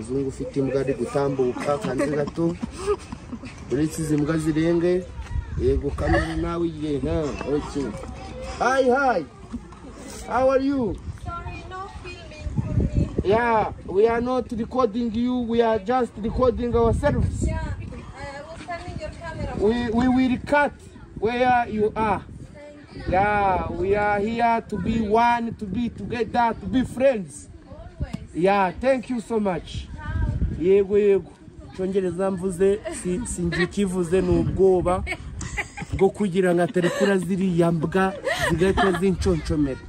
Zungu ufite imbwa ari gutambuka kandi gato. Uretse izi mbwa zirenge. Yego kamera nawe igihe nka. Okay. Hi. How are you? Sorry, no filming for me. Yeah, we are not recording you. We are just recording ourselves. Yeah, I was sending your camera. We will cut where you are. Thank you. Yeah, we are here to be one, to be together, to be friends. Always. Yeah, thank you so much. Yego. Cyongereza mvuze singi kivuze n'ubwoba bwo kugira nga terekura ziri yambwa zigahita zinconchomera.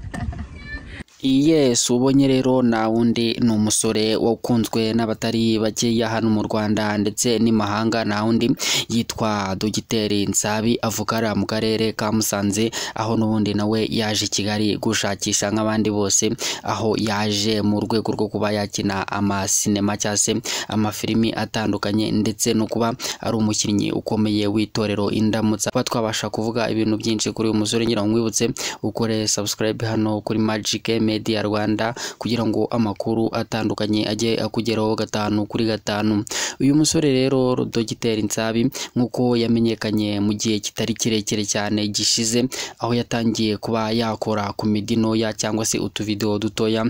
Yes, ubonye rero na wundi n'umusore wakunzwe n'abatari bakeya hano mu Rwanda ndetse n'imahanga. Na wundi yitwa Dogiteri Nsabi avukara mu karere ka Musanze, aho n'ubundi nawe yaje Kigali gushakisha nk'abandi bose, aho yaje mu rwego rwo kuba yakina amasinema cyangwa se amafilimi atandukanye ndetse no kuba ari umukinnyi ukomeye w'itorero Indamutsa. Twabasha kuvuga ibintu byinshi kuri uyu musore, ngira ngo mwibutse ukore subscribe hano kuri Magic Media Rwanda kugira ngo amakuru atandukanye ajye akugeraho 5 kuri 5. Uyu musore rero Dogiteri Nsabi nkuko yamenyekanye mu gihe kitari kirekire cyane gishize, aho yatangiye kuba yakora komedi ntoya cyangwa se utuvideo dutoya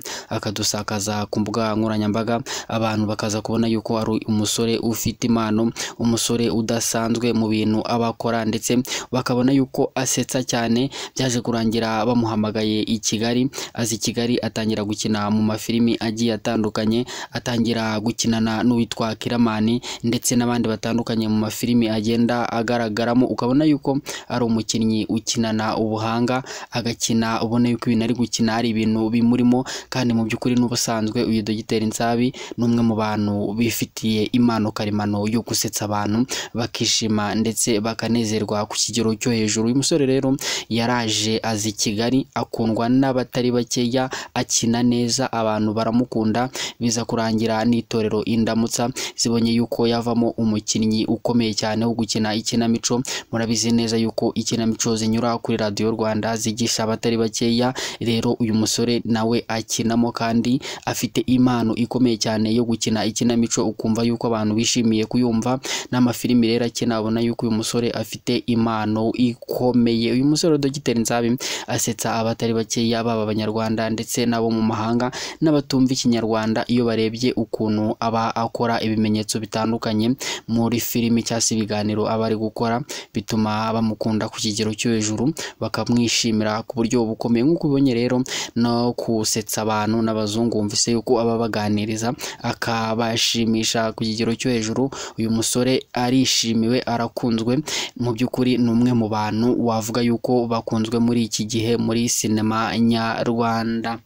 akadusakaza ku mbuga nkoranyambaga, abantu bakaza kubona yuko ari umusore ufite impano, umusore udasanzwe mu bintu abakora, ndetse bakabona yuko asetsa cyane. Byaje kurangira bamuhamagaye i Kigali, azi Kigali atangira gukina mu mafilimi agiye atandukanye, atangira gukinana n'uwitwa Kiramani ndetse n'abandi batandukanye mu mafilimi agenda agaragaramo. Ukabona yuko ari umukinnyi ukinana ubuhanga, agakina ubona yuko ibintu ari gukina ari ibintu bimurimo, kandi mu by'ukuri n'ubusanzwe uyu Dogiteri Nsabi n'umwe mu bantu bifitiye impano karemano yo gusetsa abantu bakishima ndetse bakanezerwa ku kigero cyo hejuru. Uyu musore rero yaraje azi Kigali, akundwa n'abatari bakeya, akina neza, abantu baramukunda. Biza kurangira n'itorero Indamutsa zibonye yuko yavamo umukinnyi ukomeye cyane wo gukina ikinamico. Murabizi neza yuko ikinamico zinyura kuri Radio Rwanda zigisha abatari bakeya, rero uyu musore nawe akinamo kandi afite impano ikomeye cyane yo gukina ikinamico, ukumva yuko abantu bishimiye kuyumva. N'amafilimi rero akina, abona yuko uyu musore afite impano ikomeye. Uyu musore Dogiteri Nsabi asetsa abatari bakeya, baba abanyarwanda ndetse nabo mu mahanga n'abatumva ikinyarwanda. Iyo barebye ukuntu aba akora ibimenyetso bitandukanye muri filimi cyangwa se ibiganiro aba ari gukora, bituma bamukunda ku kigero cyo hejuru, bakamwishimira ku buryo bukomeye. Nk'uko ubonye rero no kusetsa abantu n'abazungu, wumvise yuko aba baganiriza akabashimisha ku kigero cyo hejuru. Uyu musore arishimiwe, arakunzwe, mu by'ukuri ni umwe mu bantu wavuga yuko bakunzwe muri iki gihe muri sinema nyarwanda.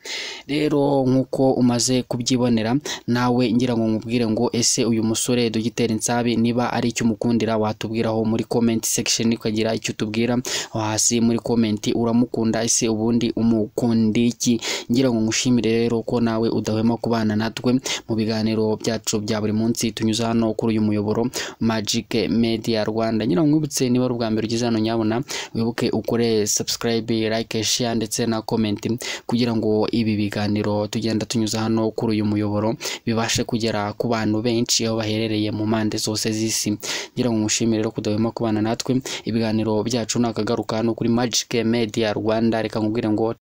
Rero nk'uko umaze kubyibonera nawe, ngira ngo nkubwire ngo ese uyu musore Dogiteri Nsabi niba ari icyo mukundira, watubwiraho muri comment section, ukagira icyo tubwira hasi muri comment. Uramukunda ese ubundi umukundi iki? Ngira ngo ngushimire rero ko nawe udahwema kubana natwe mu biganiro byacu bya buri munsi tunyuza hano kuri uyu muyoboro Magic Media Rwanda. Ngira ngo mwibutse niba ari ubwa mbere ugeze hano, nyabona wibuke ukore subscribe, like, share ndetse na comment kugira ngo ibi biganiro tugenda tunyuza hano kuri uyu muyoboro bibashe kugera ku bantu benshi aho baherereye mu mpande zose z'isi. Ngira ngo ngushimire rero kudahwema kubana natwe. Ibiganiro byacu nakagaruka hano kuri Magic Media Rwanda. Reka nkubwire ngo